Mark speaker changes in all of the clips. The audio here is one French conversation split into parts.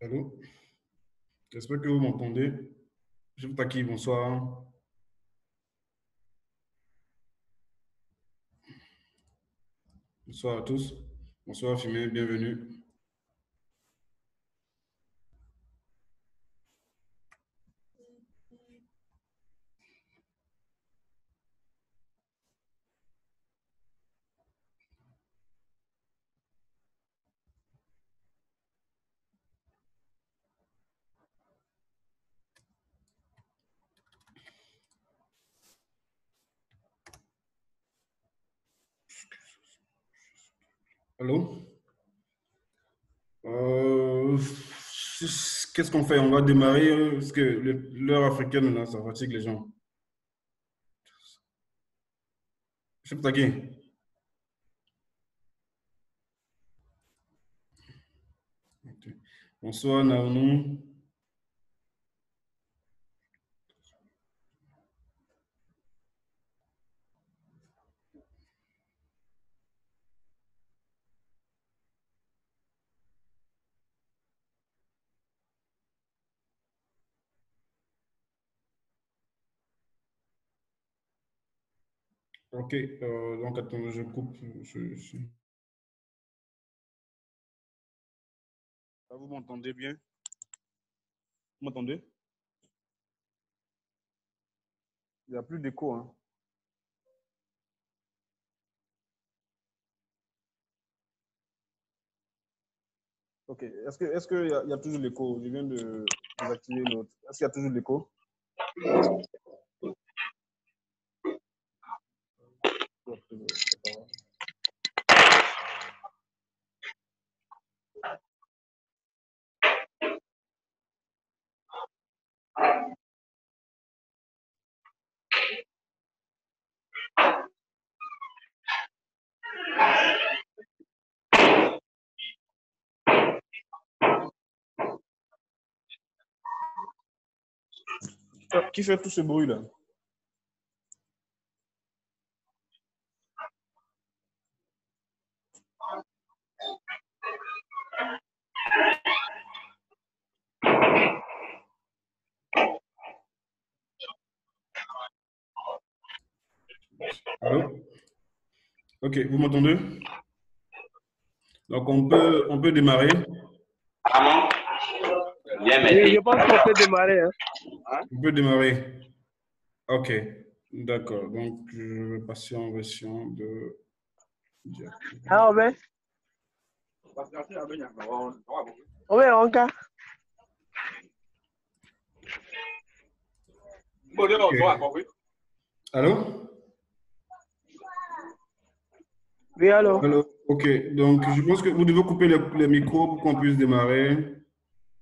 Speaker 1: Allô? J'espère que vous m'entendez. Je vous taquine, bonsoir. Bonsoir à tous. Bonsoir, Fimé, bienvenue. Allô? Euh, Qu'est-ce qu'on fait? On va démarrer parce que l'heure africaine, là, ça fatigue les gens. Je suis taquin. Ok. Bonsoir, Naounou. Ok, donc attends, je coupe. Ah, vous m'entendez bien? Vous m'entendez? Il n'y a plus d'écho, hein. Ok, est-ce qu'il y a toujours l'écho? Je viens de désactiver l'autre. Est-ce qu'il y a toujours l'écho? Qui fait tout ce bruit-là? Allô? Ok, vous m'entendez? Donc on peut démarrer.
Speaker 2: Bien,
Speaker 3: Oui,
Speaker 2: merci.
Speaker 3: je pense qu'on peut démarrer. Hein.
Speaker 1: On peut démarrer. Ok, d'accord. Donc je vais passer en version de
Speaker 3: Ah, ouais. Ouais, on va.
Speaker 1: Ok. Allô?
Speaker 3: Oui, alors.
Speaker 1: Allô? Ok, donc je pense que vous devez couper les micros pour qu'on puisse démarrer.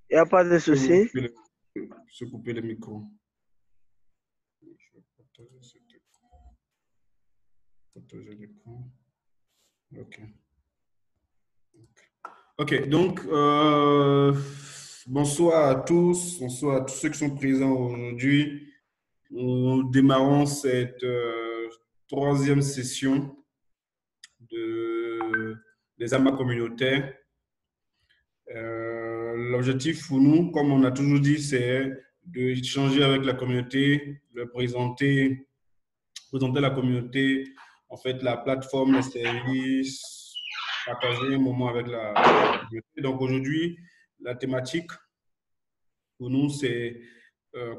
Speaker 3: Il n'y a pas de
Speaker 1: Vous devez
Speaker 3: souci.
Speaker 1: se couper les micros. Je vais partager l'écran. Ok. Ok, donc bonsoir à tous ceux qui sont présents aujourd'hui. Nous démarrons cette troisième session des amas communautaires. L'objectif pour nous, comme on a toujours dit, c'est d'échanger avec la communauté, de présenter à la communauté, en fait, la plateforme, les services, partager un moment avec la communauté. Donc aujourd'hui, la thématique pour nous, c'est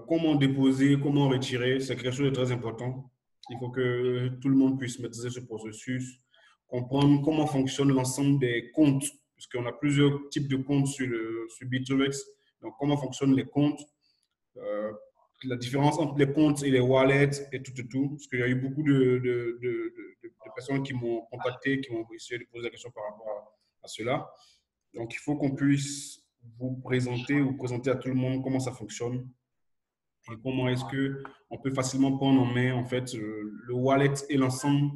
Speaker 1: comment déposer, comment retirer. C'est quelque chose de très important. Il faut que tout le monde puisse maîtriser ce processus, comprendre comment fonctionne l'ensemble des comptes, parce qu'on a plusieurs types de comptes sur Bittrex. Donc, comment fonctionnent les comptes, euh, la différence entre les comptes et les wallets et tout. Parce qu'il y a eu beaucoup de personnes qui m'ont contacté, qui m'ont essayé de poser des questions par rapport à cela. Donc, il faut qu'on puisse vous présenter ou présenter à tout le monde comment ça fonctionne et comment est-ce que on peut facilement prendre en main en fait le wallet et l'ensemble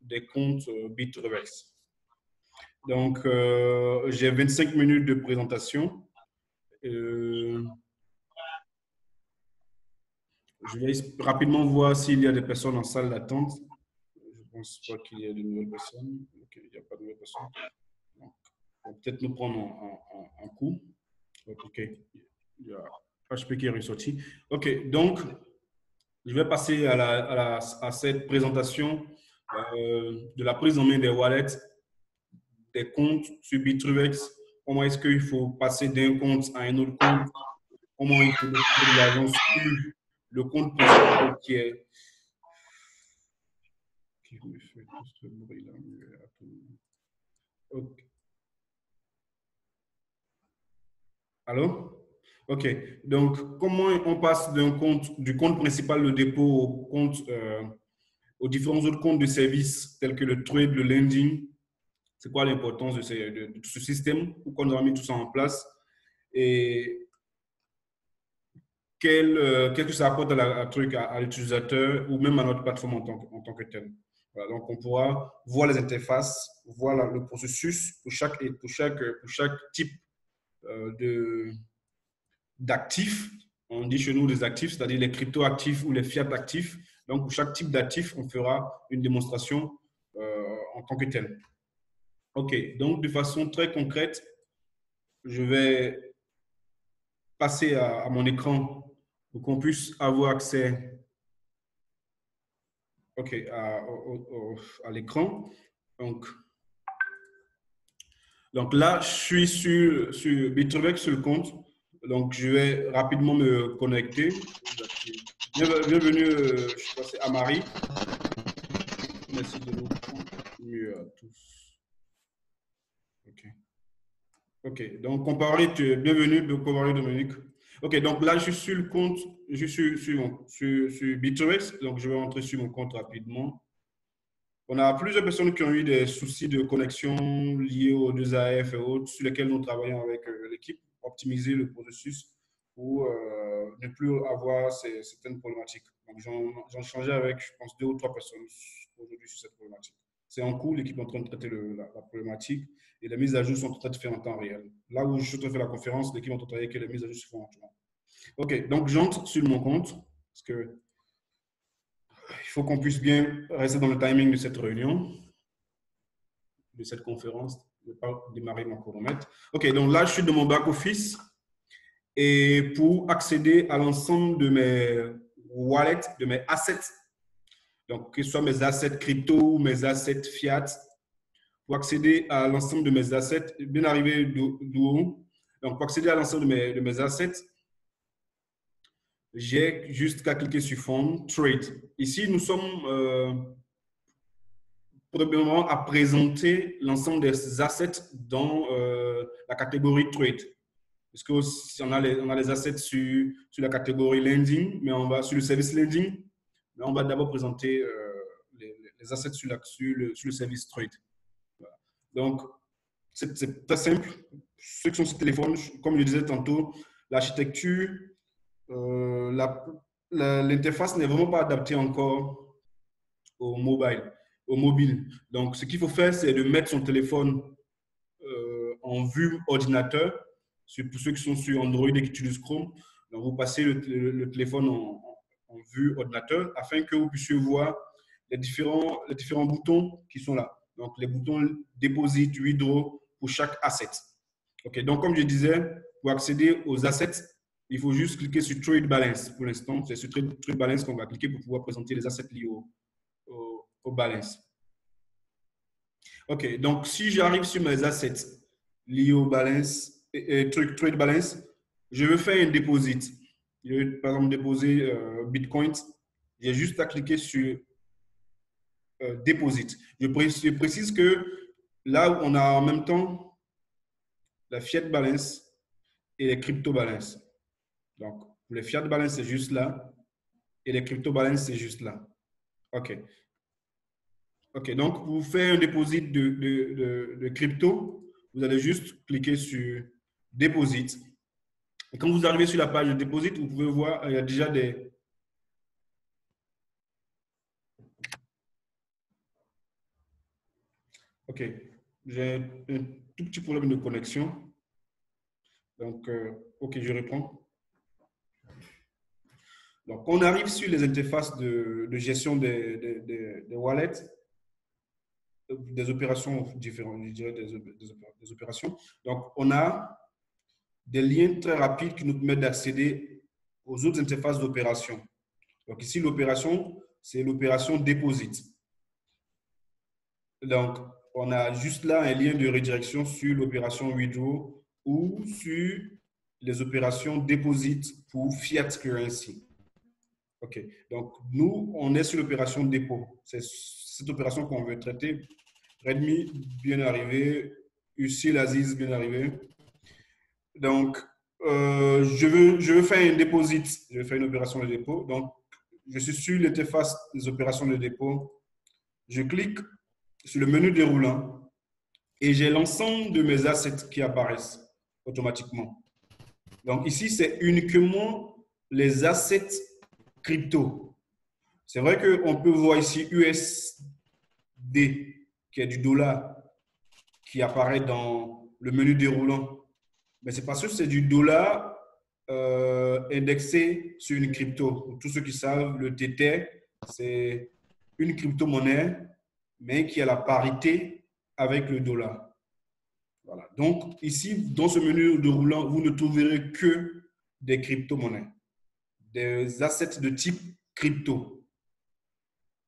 Speaker 1: des comptes Bitrex. Donc, j'ai 25 minutes de présentation. Je vais rapidement voir s'il y a des personnes en salle d'attente. Je ne pense pas qu'il y ait de nouvelles personnes. Ok, il n'y a pas de nouvelles personnes. Donc, on va peut-être nous prendre en coup. OK. Il y a HP qui est ressorti. OK, donc, je vais passer à cette présentation de la prise en main des wallets, des comptes sur Bittrex. Comment est-ce qu'il faut passer d'un compte à un autre compte? Comment il faut déposer de l'argent sur le compte principal qui est... Qui me fait tout ce bruit-là? OK. Allô? OK. Donc, comment on passe du compte principal de dépôt au compte, aux différents autres comptes de services tels que le trade, le lending? C'est quoi l'importance de ce système? Pourquoi on a mis tout ça en place? Et qu'est-ce que ça apporte à l'utilisateur ou même à notre plateforme en tant que tel? Voilà, donc, on pourra voir les interfaces, voir le processus pour chaque type d'actifs. On dit chez nous des actifs, c'est-à-dire les crypto-actifs ou les fiat-actifs. Donc, pour chaque type d'actif, on fera une démonstration en tant que tel. OK, donc de façon très concrète, je vais passer à mon écran pour qu'on puisse avoir accès à l'écran. Donc là, je suis sur Bittrex sur le compte. Donc, je vais rapidement me connecter. Bienvenue, je pense, à Marie. Merci de nous prendre mieux à tous. OK. OK. Donc, bienvenue, Comparé Dominique. OK. Donc là, je suis sur le compte, je suis sur Bittrex. Donc, je vais entrer sur mon compte rapidement. On a plusieurs personnes qui ont eu des soucis de connexion liés aux 2AF et autres, sur lesquels nous travaillons avec l'équipe, optimiser le processus pour ne plus avoir certaines problématiques. Donc, j'en changeais avec, je pense, 2 ou 3 personnes aujourd'hui sur cette problématique. C'est en cours, l'équipe est en train de traiter la problématique et les mises à jour sont en train de faire en temps réel. Là où je suis en train de faire la conférence, l'équipe est en train de travailler que les mises à jour se font en temps. OK, donc j'entre sur mon compte parce que il faut qu'on puisse bien rester dans le timing de cette réunion, de cette conférence. Je ne vais pas démarrer mon chronomètre. OK, donc là, je suis dans mon back-office. Et pour accéder à l'ensemble de mes wallets, de mes assets, donc que ce soit mes assets crypto, mes assets fiat, pour accéder à l'ensemble de mes assets, bien arrivé d'où haut. Donc, pour accéder à l'ensemble de mes assets, j'ai juste qu'à cliquer sur Fond, Trade. Ici, nous sommes probablement à présenter l'ensemble des assets dans la catégorie Trade. Parce qu'on a les assets sur la catégorie Lending, mais on va sur le service Lending, mais on va d'abord présenter les assets sur le service Trade. Voilà. Donc, c'est très simple. Ceux qui sont sur téléphone, comme je le disais tantôt, l'architecture, l'interface n'est vraiment pas adaptée encore au mobile. Donc, ce qu'il faut faire, c'est de mettre son téléphone en vue ordinateur. Pour ceux qui sont sur Android et qui utilisent Chrome, donc vous passez le téléphone en vue ordinateur afin que vous puissiez voir les différents boutons qui sont là. Donc, les boutons Deposit, Withdraw pour chaque asset. OK, donc comme je disais, pour accéder aux assets, il faut juste cliquer sur Trade Balance. Pour l'instant, c'est sur Trade Balance qu'on va cliquer pour pouvoir présenter les assets liés au balance. OK, donc si j'arrive sur mes assets liés au balance, Trade Balance, je veux faire un deposit. Je veux par exemple déposer Bitcoin. J'ai juste à cliquer sur Deposit. Je précise que là, on a en même temps la Fiat Balance et les Crypto Balance. Donc, les Fiat Balance, c'est juste là. Et les Crypto Balance, c'est juste là. OK. OK, donc pour faire un deposit de crypto, vous allez juste cliquer sur Deposit. Et quand vous arrivez sur la page de Deposit, vous pouvez voir, il y a déjà des... OK, j'ai un tout petit problème de connexion. Donc, OK, je reprends. Donc, on arrive sur les interfaces de gestion des wallets, des opérations différentes, je dirais des opérations. Donc, on a des liens très rapides qui nous permettent d'accéder aux autres interfaces d'opération. Donc ici, l'opération, c'est l'opération Deposit. Donc, on a juste là un lien de redirection sur l'opération Withdraw ou sur les opérations Deposit pour Fiat Currency. OK. Donc, nous, on est sur l'opération dépôt. C'est cette opération qu'on veut traiter. Redmi, bien arrivé. UCIL Aziz, bien arrivé. Donc, je veux faire un deposit. Je veux faire une opération de dépôt. Donc, je suis sur l'interface des opérations de dépôt. Je clique sur le menu déroulant et j'ai l'ensemble de mes assets qui apparaissent automatiquement. Donc, ici, c'est uniquement les assets crypto. C'est vrai qu'on peut voir ici USD, qui est du dollar, qui apparaît dans le menu déroulant. Mais c'est parce que c'est du dollar indexé sur une crypto. Pour tous ceux qui savent, le Tether, c'est une crypto-monnaie, mais qui a la parité avec le dollar. Voilà. Donc, ici, dans ce menu déroulant, vous ne trouverez que des crypto-monnaies, des assets de type crypto.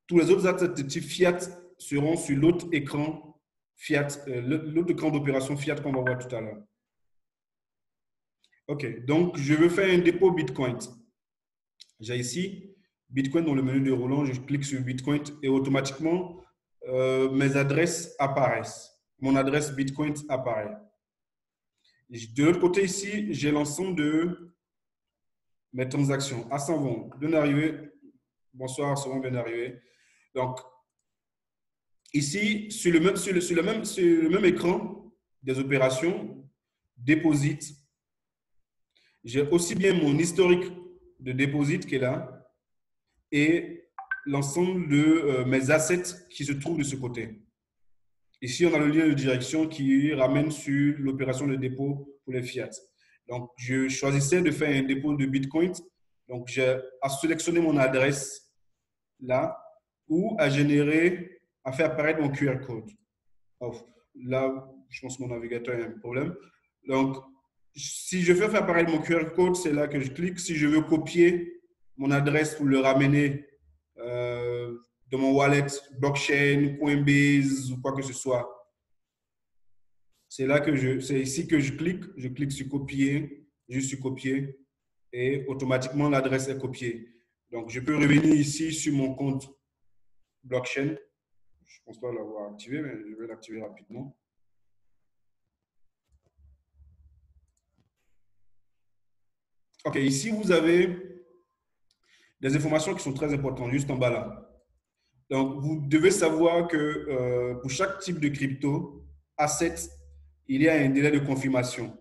Speaker 1: Tous les autres assets de type fiat seront sur l'autre écran fiat, l'autre écran d'opération fiat qu'on va voir tout à l'heure. OK, donc je veux faire un dépôt Bitcoin. J'ai ici Bitcoin dans le menu déroulant, je clique sur Bitcoin et automatiquement mes adresses apparaissent. Mon adresse Bitcoin apparaît. De l'autre côté ici, j'ai l'ensemble de mes transactions. Ah, ça va, bien arrivé. Bonsoir, ça va, bien arrivé. Donc, ici, sur le même écran des opérations, Deposit, j'ai aussi bien mon historique de Deposit qui est là et l'ensemble de mes assets qui se trouvent de ce côté. Ici, on a le lien de direction qui ramène sur l'opération de dépôt pour les fiat. Donc, je choisissais de faire un dépôt de Bitcoin. Donc, j'ai à sélectionner mon adresse là ou à faire apparaître mon QR code. Alors, là, je pense que mon navigateur a un problème. Donc, si je veux faire apparaître mon QR code, c'est là que je clique. Si je veux copier mon adresse pour le ramener dans mon wallet, blockchain, Coinbase ou quoi que ce soit, c'est ici que je clique sur copier, je suis copié et automatiquement l'adresse est copiée. Donc, je peux revenir ici sur mon compte blockchain. Je ne pense pas l'avoir activé, mais je vais l'activer rapidement. OK, ici, vous avez des informations qui sont très importantes, juste en bas là. Donc, vous devez savoir que pour chaque type de crypto, asset, il y a un délai de confirmation.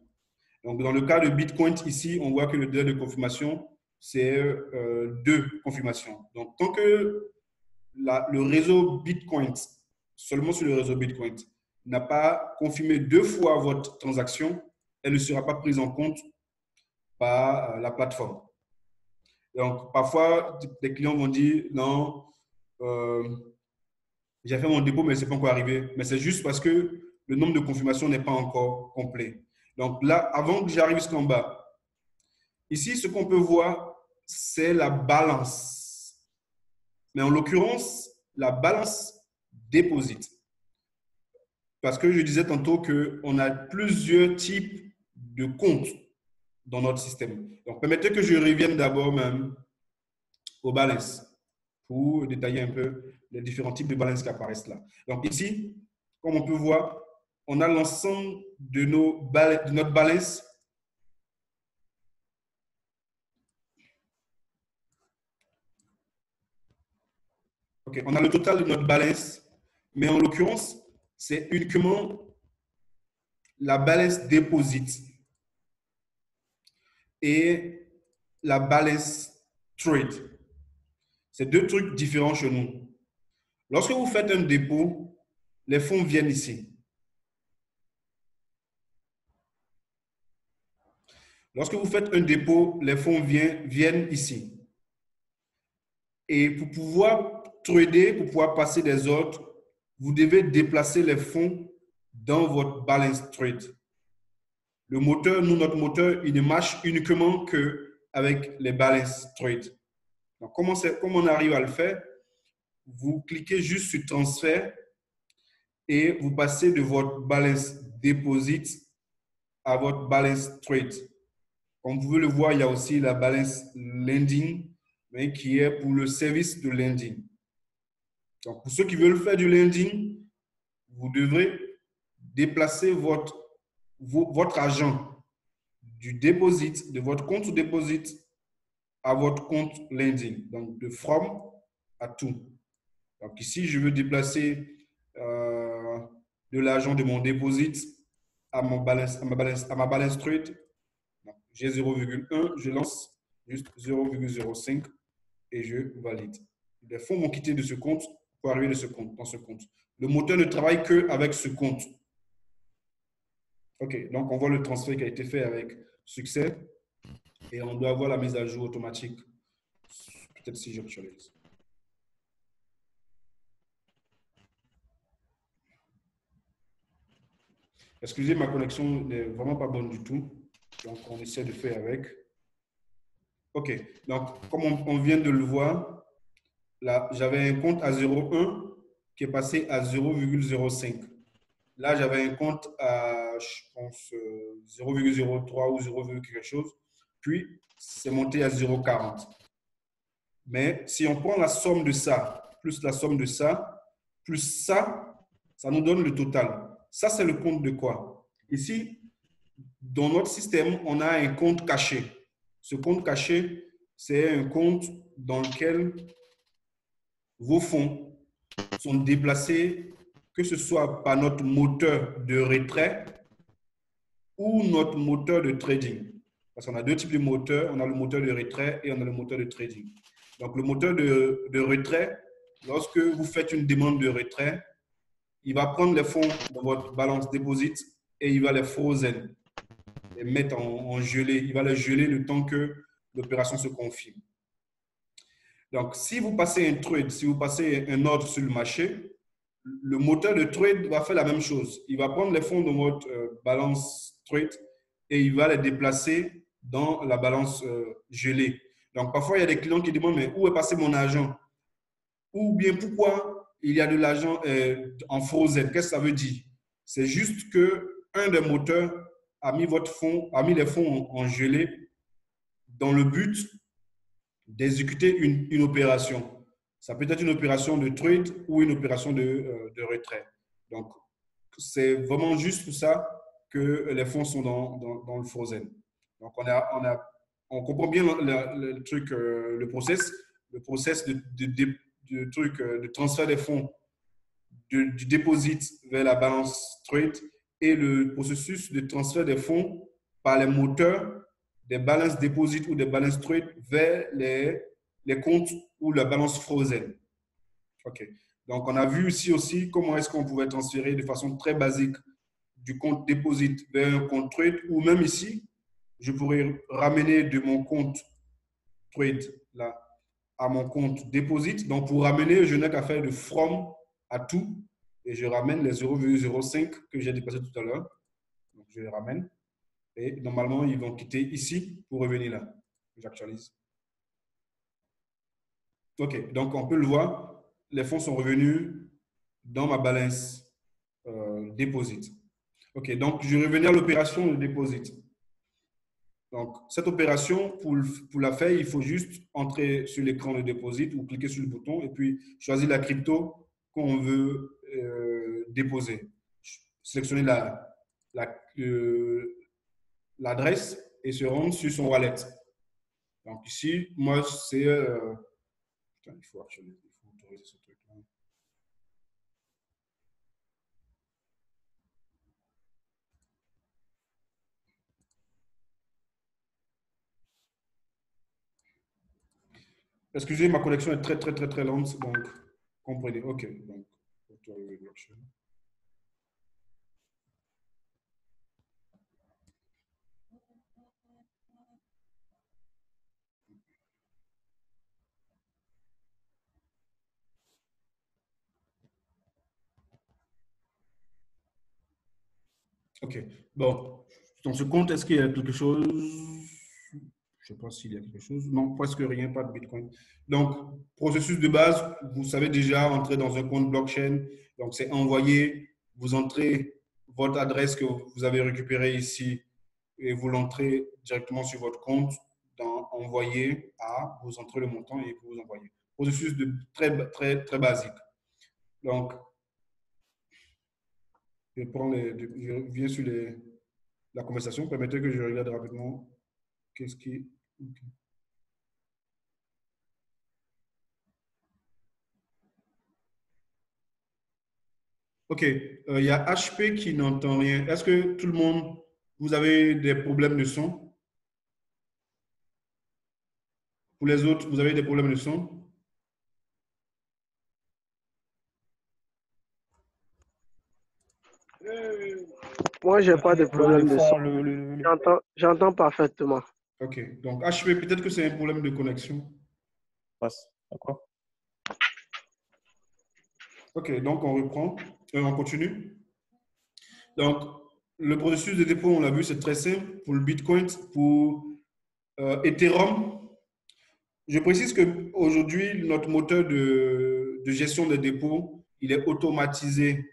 Speaker 1: Donc, dans le cas de Bitcoin, ici, on voit que le délai de confirmation, c'est 2 confirmations. Donc, tant que le réseau Bitcoin, seulement sur le réseau Bitcoin, n'a pas confirmé 2 fois votre transaction, elle ne sera pas prise en compte par la plateforme. Donc, parfois, les clients vont dire non, j'ai fait mon dépôt, mais ce n'est pas encore arrivé. Mais c'est juste parce que le nombre de confirmations n'est pas encore complet. Donc là, avant que j'arrive jusqu'en bas, ici, ce qu'on peut voir, c'est la balance. Mais en l'occurrence, la balance deposit. Parce que je disais tantôt qu'on a plusieurs types de comptes dans notre système. Donc, permettez que je revienne d'abord même aux balances pour détailler un peu les différents types de balances qui apparaissent là. Donc ici, comme on peut voir, on a l'ensemble de notre balance. OK, on a le total de notre balance, mais en l'occurrence, c'est uniquement la balance deposit et la balance trade. C'est 2 trucs différents chez nous. Lorsque vous faites un dépôt, les fonds viennent ici. Lorsque vous faites un dépôt, les fonds viennent ici. Et pour pouvoir trader, pour pouvoir passer des ordres, vous devez déplacer les fonds dans votre balance trade. Le moteur, nous, notre moteur, il ne marche uniquement qu'avec les balance trade. Donc, comment on arrive à le faire? Vous cliquez juste sur transfert et vous passez de votre balance deposit à votre balance trade. Comme vous pouvez le voir, il y a aussi la balance lending, mais qui est pour le service de lending. Donc, pour ceux qui veulent faire du lending, vous devrez déplacer votre argent du deposit, de votre compte deposit à votre compte lending. Donc, de from à tout. Donc, ici, je veux déplacer de l'argent de mon deposit à ma balance trade. J'ai 0,1, je lance juste 0,05 et je valide. Les fonds vont quitter de ce compte pour arriver dans ce compte. Le moteur ne travaille qu'avec ce compte. OK, donc on voit le transfert qui a été fait avec succès et on doit avoir la mise à jour automatique. Peut-être si j'actualise. Excusez, ma connexion n'est vraiment pas bonne du tout. Donc, on essaie de faire avec. OK, donc comme on vient de le voir, là, j'avais un compte à 0,1 qui est passé à 0,05. Là, j'avais un compte à, je pense, 0,03 ou 0, quelque chose. Puis, c'est monté à 0,40. Mais si on prend la somme de ça, plus la somme de ça, plus ça nous donne le total. Ça, c'est le compte de quoi? Ici, dans notre système, on a un compte caché. Ce compte caché, c'est un compte dans lequel vos fonds sont déplacés, que ce soit par notre moteur de retrait ou notre moteur de trading. Parce qu'on a deux types de moteurs. On a le moteur de retrait et on a le moteur de trading. Donc, le moteur de retrait, lorsque vous faites une demande de retrait, il va prendre les fonds dans votre balance deposit et il va les frozen, les mettre en gelé. Il va les geler le temps que l'opération se confirme. Donc, si vous passez un trade, si vous passez un ordre sur le marché, le moteur de trade va faire la même chose. Il va prendre les fonds de votre balance trade et il va les déplacer dans la balance gelée. Donc, parfois, il y a des clients qui demandent, mais où est passé mon argent? Ou bien, pourquoi il y a de l'argent en frozen? Qu'est-ce que ça veut dire? C'est juste qu'un des moteurs a mis les fonds en gelée dans le but d'exécuter une opération. Ça peut être une opération de trade ou une opération de retrait. Donc, c'est vraiment juste pour ça que les fonds sont dans le frozen. Donc, on comprend bien le truc, le process de transfert des fonds du deposit vers la balance trade et le processus de transfert des fonds par les moteurs des balance deposit ou des balance trade vers les comptes ou la balance frozen. OK. Donc, on a vu ici aussi comment est-ce qu'on pouvait transférer de façon très basique du compte deposit vers un compte trade ou même ici, je pourrais ramener de mon compte trade là à mon compte deposit. Donc, pour ramener, je n'ai qu'à faire de from à tout et je ramène les 0,05 que j'ai dépassé tout à l'heure. Donc, je les ramène. Et normalement, ils vont quitter ici pour revenir là. J'actualise. OK, donc on peut le voir, les fonds sont revenus dans ma balance deposit. OK, donc je vais revenir à l'opération de deposit. Donc, cette opération, pour la faire, il faut juste entrer sur l'écran de deposit ou cliquer sur le bouton et puis choisir la crypto qu'on veut déposer. Sélectionner l'adresse et se rendre sur son wallet. Donc ici, moi, c'est... putain, il faut autoriser ce truc-là. Excusez, ma connexion est très, très, très, très lente, donc comprenez. OK, donc, autoriser blockchain. OK, bon, dans ce compte, est-ce qu'il y a quelque chose? Je ne sais pas s'il y a quelque chose. Non, presque rien, pas de Bitcoin. Donc, processus de base, vous savez déjà entrer dans un compte blockchain. Donc, c'est envoyer, vous entrez votre adresse que vous avez récupérée ici et vous l'entrez directement sur votre compte dans envoyer à, vous entrez le montant et vous envoyez. Processus de très basique. Donc, je viens sur la conversation. Permettez que je regarde rapidement qu'est-ce qui. Okay. OK. Il y a HP qui n'entend rien. Est-ce que tout le monde, vous avez des problèmes de son? Pour les autres, vous avez des problèmes de son?
Speaker 3: Moi, j'ai pas de problème de son.
Speaker 2: Le...
Speaker 3: J'entends parfaitement.
Speaker 1: OK. Donc, HP, peut-être que c'est un problème de connexion.
Speaker 2: D'accord.
Speaker 1: OK. Donc, on reprend. On continue. Donc, le processus de dépôt, on l'a vu, c'est très simple. Pour le Bitcoin, pour Ethereum, je précise qu'aujourd'hui, notre moteur de gestion des dépôts, il est automatisé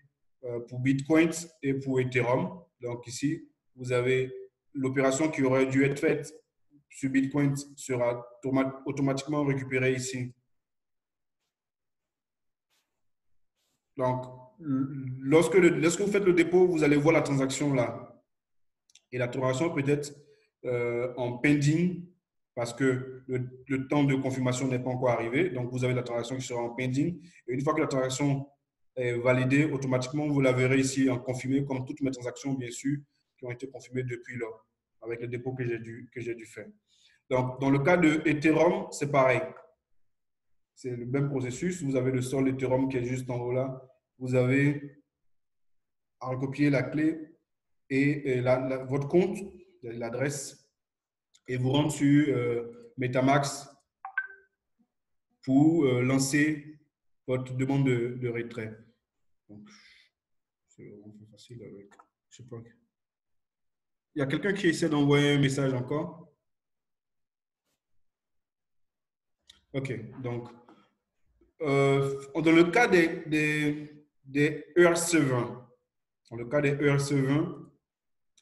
Speaker 1: pour Bitcoin et pour Ethereum. Donc ici, vous avez l'opération qui aurait dû être faite sur Bitcoin sera automatiquement récupérée ici. Donc, lorsque vous faites le dépôt, vous allez voir la transaction là. Et la transaction peut être en pending parce que le temps de confirmation n'est pas encore arrivé. Donc, vous avez la transaction qui sera en pending. Et une fois que la transaction est validée, automatiquement, vous la verrez ici en confirmé, comme toutes mes transactions, bien sûr, qui ont été confirmées depuis là, avec le dépôt que j'ai dû faire. Donc, dans le cas de Ethereum, c'est pareil. C'est le même processus. Vous avez le sol Ethereum qui est juste en haut là. Vous avez à recopier la clé et votre compte, l'adresse, et vous rendre sur MetaMask pour lancer votre demande de retrait. C'est facile avec. Je sais pas. Il y a quelqu'un qui essaie d'envoyer un message encore? OK. Donc, dans le cas des ERC20, dans le cas des ERC20,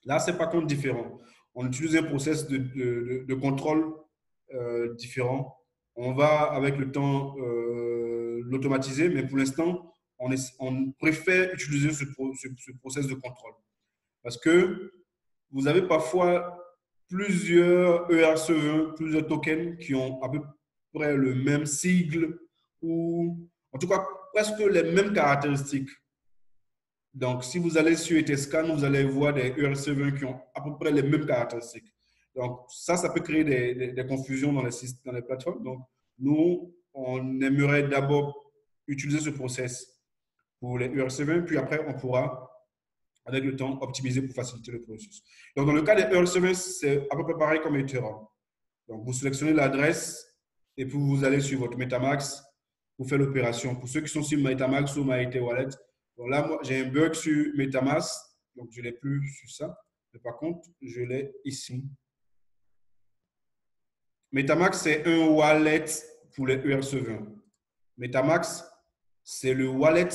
Speaker 1: là, c'est par contre différent. On utilise un process de contrôle différent. On va avec le temps l'automatiser, mais pour l'instant, on préfère utiliser ce process de contrôle. Parce que vous avez parfois plusieurs ERC20, plusieurs tokens qui ont à peu près le même sigle ou en tout cas presque les mêmes caractéristiques. Donc, si vous allez sur Etherscan, vous allez voir des ERC20 qui ont à peu près les mêmes caractéristiques. Donc, ça peut créer des confusions dans les plateformes. Donc, nous, on aimerait d'abord utiliser ce process pour les ERC20, puis après, on pourra, avec le temps, optimiser pour faciliter le processus. Donc, dans le cas des ERC20, c'est à peu près pareil comme Ethereum. Donc, vous sélectionnez l'adresse et puis vous allez sur votre MetaMask pour faire l'opération. Pour ceux qui sont sur MetaMask ou MyEtherWallet, bon, là, moi, j'ai un bug sur MetaMask, donc je ne l'ai plus sur ça. Mais par contre, je l'ai ici. MetaMask, c'est un wallet pour les ERC20. MetaMask, c'est le wallet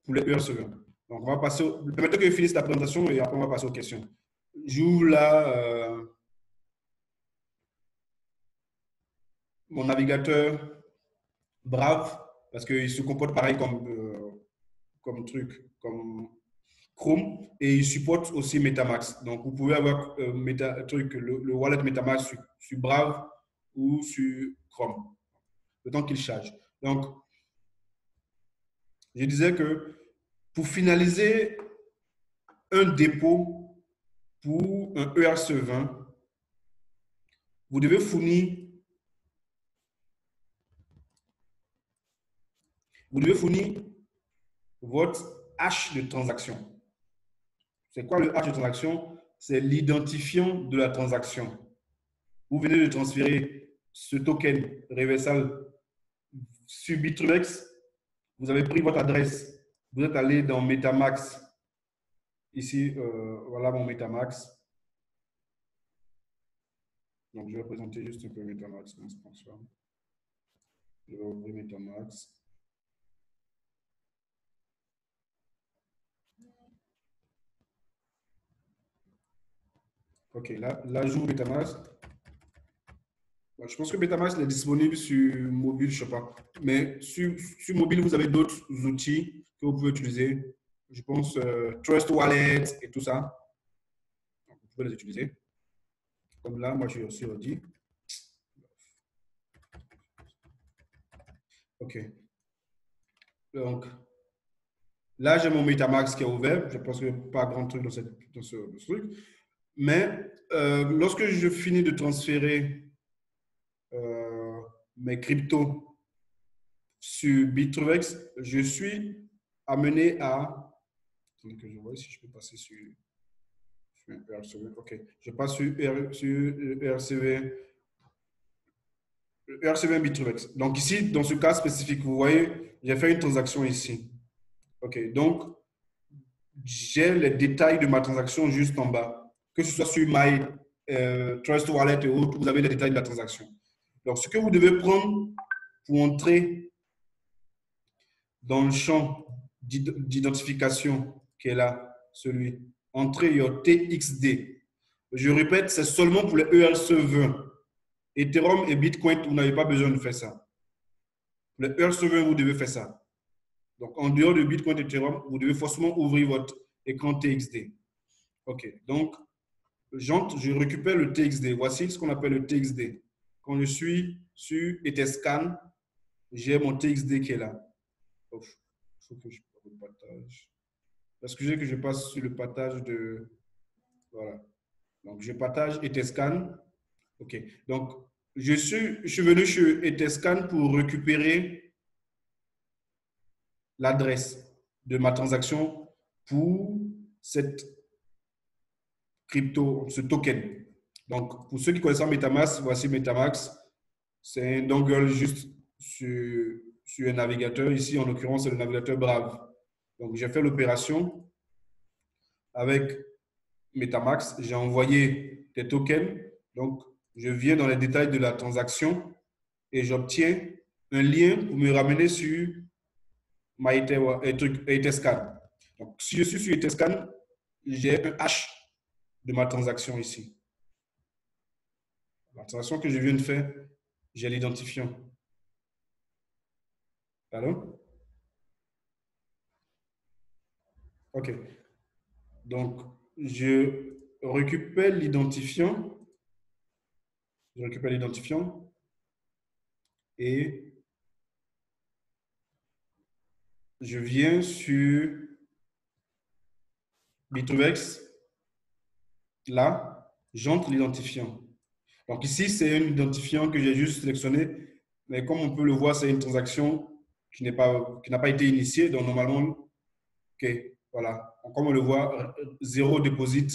Speaker 1: pour les ERC20. Donc, on va passer. Permettez que je finisse la présentation et après, on va passer aux questions. J'ouvre là mon navigateur Brave parce qu'il se comporte pareil comme truc, comme Chrome, et il supporte aussi MetaMask. Donc, vous pouvez avoir le wallet MetaMask sur Brave ou sur Chrome, le temps qu'il charge. Donc, je disais que pour finaliser un dépôt pour un ERC20, vous devez fournir votre hash de transaction. C'est quoi le hash de transaction? C'est l'identifiant de la transaction. Vous venez de transférer ce token Reversal sur Bittrex. Vous avez pris votre adresse. Vous êtes allé dans MetaMask. Ici, voilà mon MetaMask. Donc, je vais présenter juste un peu MetaMask dans ce point. Je vais ouvrir MetaMask. OK, là j'ouvre MetaMask. Je pense que MetaMask est disponible sur mobile, je ne sais pas. Mais sur mobile, vous avez d'autres outils que vous pouvez utiliser. Je pense Trust Wallet et tout ça. Donc, vous pouvez les utiliser. Comme là, moi, je suis sur ordi. OK. Donc, là, j'ai mon MetaMask qui est ouvert. Je pense qu'il n'y a pas grand truc dans ce truc. Mais lorsque je finis de transférer mes cryptos sur Bittrex, je suis amené à... Attendez que je vois si je peux passer sur ERC20. OK. Je passe sur ERC20 Bittrex. Donc ici, dans ce cas spécifique, vous voyez, j'ai fait une transaction ici. OK. Donc, j'ai les détails de ma transaction juste en bas. Que ce soit sur My Trust Wallet et autres, vous avez les détails de la transaction. Donc, ce que vous devez prendre pour entrer dans le champ d'identification qui est là, celui, entrer your TXD. Je répète, c'est seulement pour les ERC20. Ethereum et Bitcoin, vous n'avez pas besoin de faire ça. Pour les ERC20, vous devez faire ça. Donc, en dehors de Bitcoin et Ethereum, vous devez forcément ouvrir votre écran TXD. OK. Donc, je récupère le TXD. Voici ce qu'on appelle le TXD. Quand je suis sur Etherscan, j'ai mon TXD qui est là. Il faut que je le partage. Parce que je passe sur le partage de... Voilà. Donc, je partage Etherscan. OK. Donc, je suis venu sur Etherscan pour récupérer l'adresse de ma transaction pour cette crypto, ce token. Donc, pour ceux qui connaissent MetaMask, voici MetaMask. C'est un dongle juste sur un navigateur. Ici, en l'occurrence, c'est le navigateur Brave. Donc, j'ai fait l'opération avec MetaMask. J'ai envoyé des tokens. Donc, je viens dans les détails de la transaction et j'obtiens un lien pour me ramener sur Etherscan. Donc, si je suis sur Etherscan, j'ai un hash de ma transaction ici. La transaction que je viens de faire, j'ai l'identifiant. Allô? OK. Donc, je récupère l'identifiant. Je récupère l'identifiant et je viens sur Bittrex. Là, j'entre l'identifiant. Donc ici, c'est un identifiant que j'ai juste sélectionné. Mais comme on peut le voir, c'est une transaction qui n'a pas été initiée. Donc normalement, OK, voilà. Comme on le voit, zéro déposit.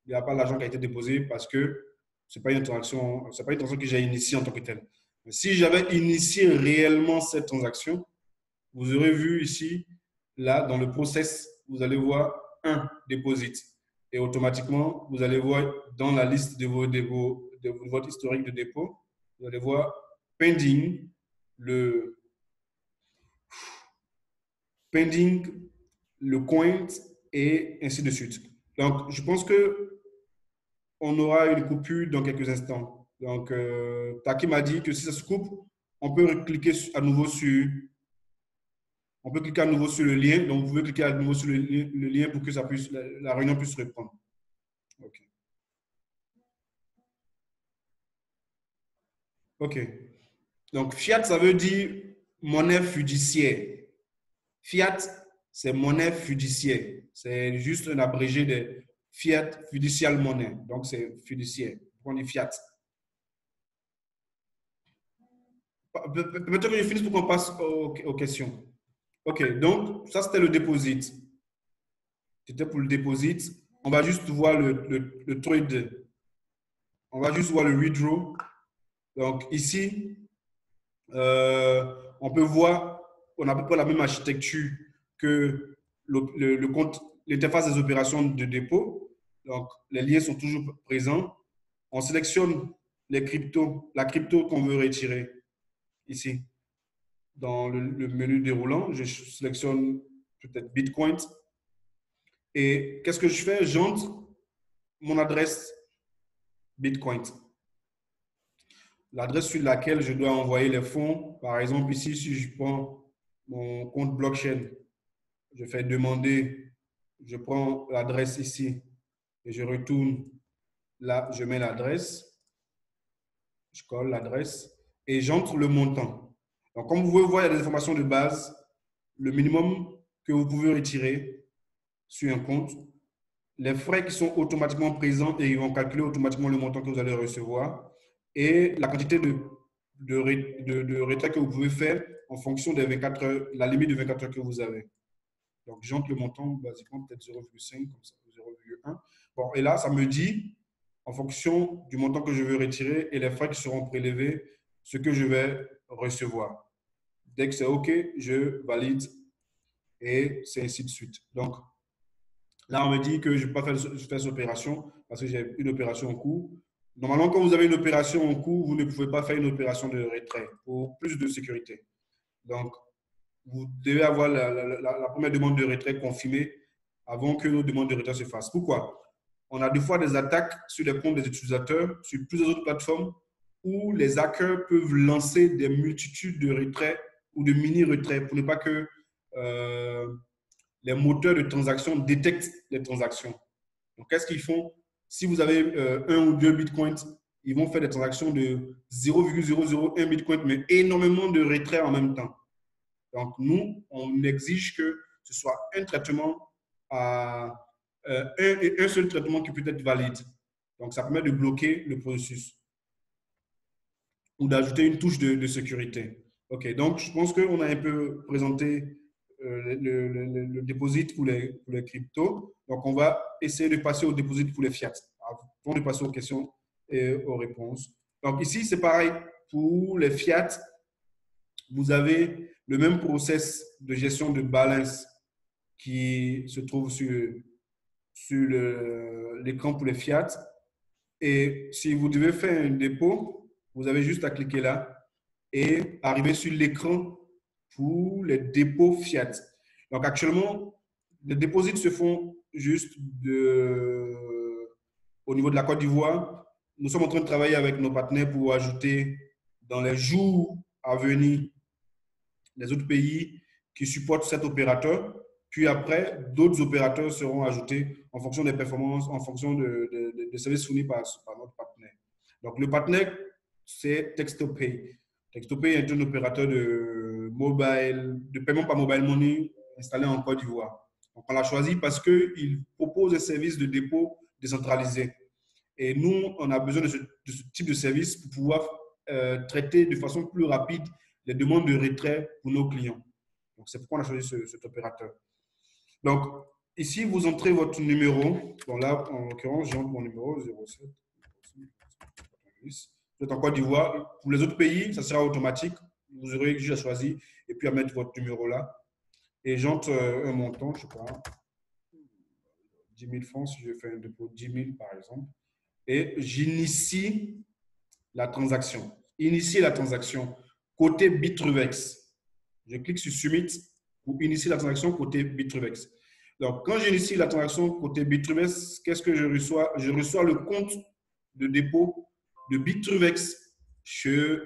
Speaker 1: Il n'y a pas l'argent qui a été déposé parce que ce n'est pas une transaction que j'ai initiée en tant que telle. Mais si j'avais initié réellement cette transaction, vous aurez vu ici, là, dans le process, vous allez voir un deposit. Et automatiquement, vous allez voir dans la liste de votre historique de dépôt, vous allez voir pending, le coin et ainsi de suite. Donc, je pense que on aura une coupure dans quelques instants. Donc, Taki m'a dit que si ça se coupe, on peut cliquer à nouveau sur le lien. Donc, vous pouvez cliquer à nouveau sur le lien pour que la réunion puisse reprendre. OK. OK. Donc, fiat, ça veut dire monnaie fiduciaire. Fiat, c'est monnaie fiduciaire. C'est juste un abrégé de fiat fiducial monnaie. Donc, c'est fiduciaire. On dit fiat. Peut-être que je finisse pour qu'on passe aux questions. OK. Donc, ça, c'était le deposit. C'était pour le deposit. On va juste voir le trade. On va juste voir le withdraw. Donc, ici, on peut voir qu'on a à peu près la même architecture que le compte, l'interface des opérations de dépôt. Donc, les liens sont toujours présents. On sélectionne la crypto qu'on veut retirer ici. Dans le menu déroulant, je sélectionne peut-être Bitcoin. Et qu'est-ce que je fais? J'entre mon adresse Bitcoin. L'adresse sur laquelle je dois envoyer les fonds. Par exemple, ici, si je prends mon compte blockchain, je fais demander, je prends l'adresse ici et je retourne là, je mets l'adresse, je colle l'adresse et j'entre le montant. Donc, comme vous pouvez voir, il y a des informations de base, le minimum que vous pouvez retirer sur un compte, les frais qui sont automatiquement présents et ils vont calculer automatiquement le montant que vous allez recevoir et la quantité de retrait que vous pouvez faire en fonction des 24 heures, la limite de 24 heures que vous avez. Donc, j'entre le montant, basiquement, peut-être 0,5, comme ça, 0,1. Bon, et là, ça me dit, en fonction du montant que je veux retirer et les frais qui seront prélevés, ce que je vais recevoir. Dès que c'est OK, je valide et c'est ainsi de suite. Donc, là, on me dit que je ne peux pas faire cette opération parce que j'ai une opération en cours. Normalement, quand vous avez une opération en cours, vous ne pouvez pas faire une opération de retrait pour plus de sécurité. Donc, vous devez avoir la première demande de retrait confirmée avant que nos demandes de retrait se fassent. Pourquoi? On a des fois des attaques sur les comptes des utilisateurs, sur plusieurs autres plateformes, où les hackers peuvent lancer des multitudes de retraits ou de mini-retraits pour ne pas que les moteurs de transaction détectent les transactions. Donc, qu'est-ce qu'ils font? Si vous avez un ou deux bitcoins, ils vont faire des transactions de 0,001 bitcoin, mais énormément de retraits en même temps. Donc, nous, on exige que ce soit un traitement à un seul traitement qui peut être valide. Donc, ça permet de bloquer le processus ou d'ajouter une touche de sécurité. OK, donc je pense qu'on a un peu présenté le deposit pour les cryptos. Donc, on va essayer de passer au deposit pour les fiat avant de passer aux questions et aux réponses. Donc, ici, c'est pareil. Pour les fiat, vous avez le même process de gestion de balance qui se trouve sur l'écran pour les fiat. Et si vous devez faire un dépôt, vous avez juste à cliquer là et arriver sur l'écran pour les dépôts fiat. Donc actuellement, les dépôts se font juste au niveau de la Côte d'Ivoire. Nous sommes en train de travailler avec nos partenaires pour ajouter dans les jours à venir les autres pays qui supportent cet opérateur. Puis après, d'autres opérateurs seront ajoutés en fonction des performances, en fonction des services fournis par notre partenaire. Donc, le partenaire, c'est Textopay. Textopay est un opérateur de paiement par mobile money installé en Côte d'Ivoire. Donc, on l'a choisi parce qu'il propose un service de dépôt décentralisé. Et nous, on a besoin de ce type de service pour pouvoir traiter de façon plus rapide les demandes de retrait pour nos clients. Donc, c'est pourquoi on a choisi cet opérateur. Donc, ici, vous entrez votre numéro. Bon, là, en l'occurrence, j'entre mon numéro 07. Vous êtes en Côte d'Ivoire. Pour les autres pays, ça sera automatique. Vous aurez juste à choisir et puis à mettre votre numéro là. Et j'entre un montant, je sais pas, 10 000 francs si je fais un dépôt de 10 000 par exemple. Et j'initie la transaction. Initier la transaction côté Bitruvex. Je clique sur Submit pour initier la transaction côté Bitruvex. Donc, quand j'initie la transaction côté Bitruvex, qu'est-ce que je reçois? Je reçois le compte de dépôt de Bitruvex chez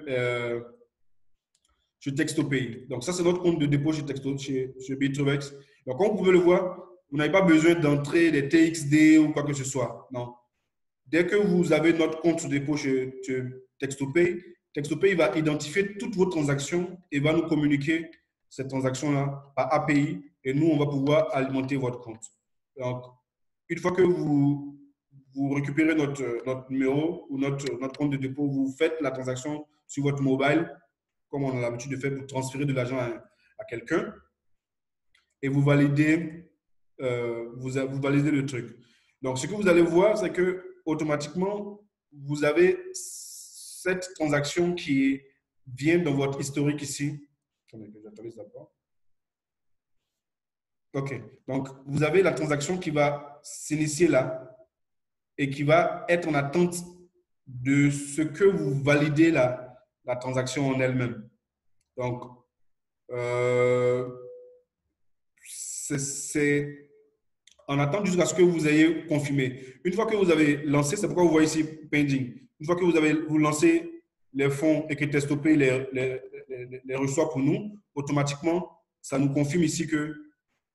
Speaker 1: Textopay. Donc, ça, c'est notre compte de dépôt chez Bitruvex. Donc, comme vous pouvez le voir, vous n'avez pas besoin d'entrer des TXD ou quoi que ce soit. Non. Dès que vous avez notre compte de dépôt chez Textopay, Textopay va identifier toutes vos transactions et va nous communiquer ces transactions-là par API et nous, on va pouvoir alimenter votre compte. Donc, une fois que vous récupérez notre numéro ou notre compte de dépôt, vous faites la transaction sur votre mobile, comme on a l'habitude de faire pour transférer de l'argent à quelqu'un et vous validez, vous validez le truc. Donc, ce que vous allez voir, c'est que automatiquement, vous avez cette transaction qui vient dans votre historique ici. Attendez que j'actualise d'abord. OK. Donc, vous avez la transaction qui va s'initier là et qui va être en attente de ce que vous validez la transaction en elle-même. Donc, on attend jusqu'à ce que vous ayez confirmé. Une fois que vous avez lancé, c'est pourquoi vous voyez ici pending. Une fois que vous lancez les fonds et que Testopay les reçoit pour nous, automatiquement, ça nous confirme ici que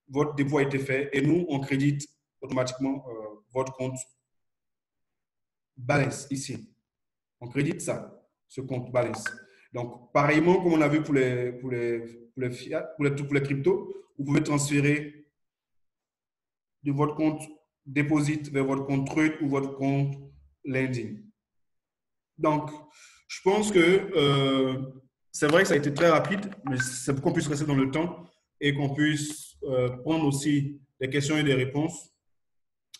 Speaker 1: votre dépôt a été fait et nous, on crédite automatiquement votre compte balance ici. On crédite ça, ce compte balance. Donc, pareillement, comme on a vu pour les fiat, pour les cryptos, vous pouvez transférer de votre compte deposit vers votre compte trade ou votre compte lending. Donc, je pense que c'est vrai que ça a été très rapide, mais c'est pour qu'on puisse rester dans le temps et qu'on puisse prendre aussi des questions et des réponses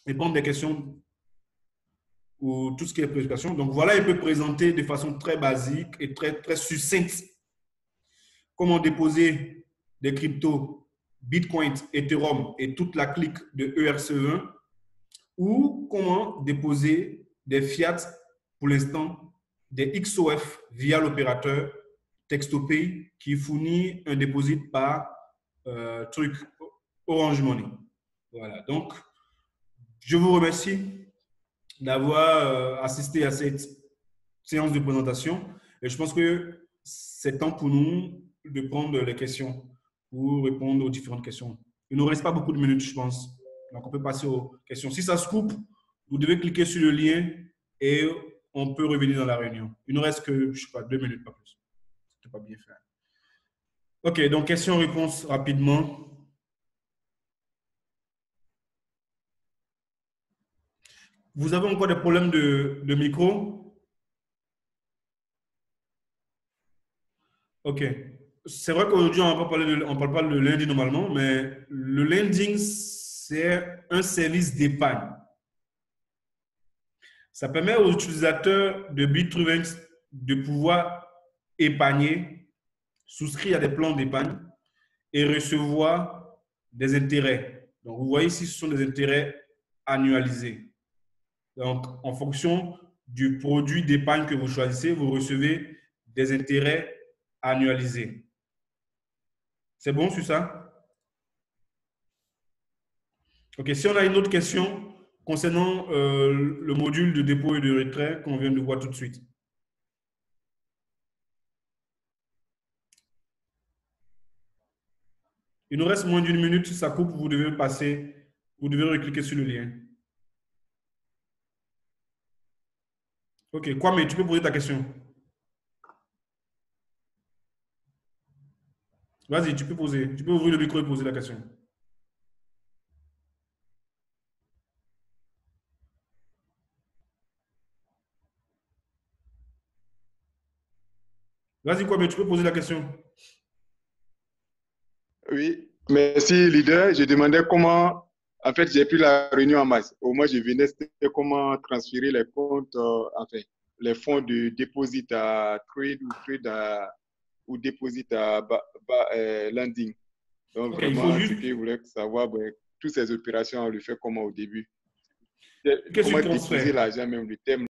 Speaker 1: et prendre des questions ou tout ce qui est préoccupation. Donc, voilà, il peut présenter de façon très basique et très, très succincte comment déposer des cryptos, Bitcoin, Ethereum et toute la clique de ERC20 ou comment déposer des fiat pour l'instant, des XOF via l'opérateur Textopay qui fournit un dépôt par Orange Money. Voilà, donc je vous remercie d'avoir assisté à cette séance de présentation et je pense que c'est temps pour nous de prendre les questions pour répondre aux différentes questions. Il ne nous reste pas beaucoup de minutes, je pense. Donc, on peut passer aux questions. Si ça se coupe, vous devez cliquer sur le lien et on peut revenir dans la réunion. Il ne reste que, je ne sais pas, 2 minutes, pas plus. C'était pas bien fait. OK, donc questions-réponses rapidement. Vous avez encore des problèmes de micro? OK. C'est vrai qu'aujourd'hui, on ne parle pas de lending normalement, mais le lending, c'est un service d'épargne. Ça permet aux utilisateurs de Bitruvens de pouvoir épargner, souscrire à des plans d'épargne et recevoir des intérêts. Donc, vous voyez ici, ce sont des intérêts annualisés. Donc, en fonction du produit d'épargne que vous choisissez, vous recevez des intérêts annualisés. C'est bon sur ça? OK. Si on a une autre question concernant le module de dépôt et de retrait qu'on vient de voir tout de suite. Il nous reste moins d'1 minute. Si ça coupe, vous devez passer, vous devez recliquer sur le lien. OK. Kwame, tu peux poser ta question. Vas-y, tu peux poser. Tu peux ouvrir le micro et poser la question. Vas-y, Kwame, tu peux poser la question.
Speaker 4: Oui, merci, leader. Je demandais comment, en fait, j'ai pris la réunion en masse. Au moins, je venais, c'était comment transférer les comptes, enfin, les fonds de deposit à trade ou trade ou deposit à landing. Donc,
Speaker 1: Okay,
Speaker 4: vraiment, ce que je voulais savoir, ben, toutes ces opérations, on le fait comment au début? Comment déposer l'argent, même le terme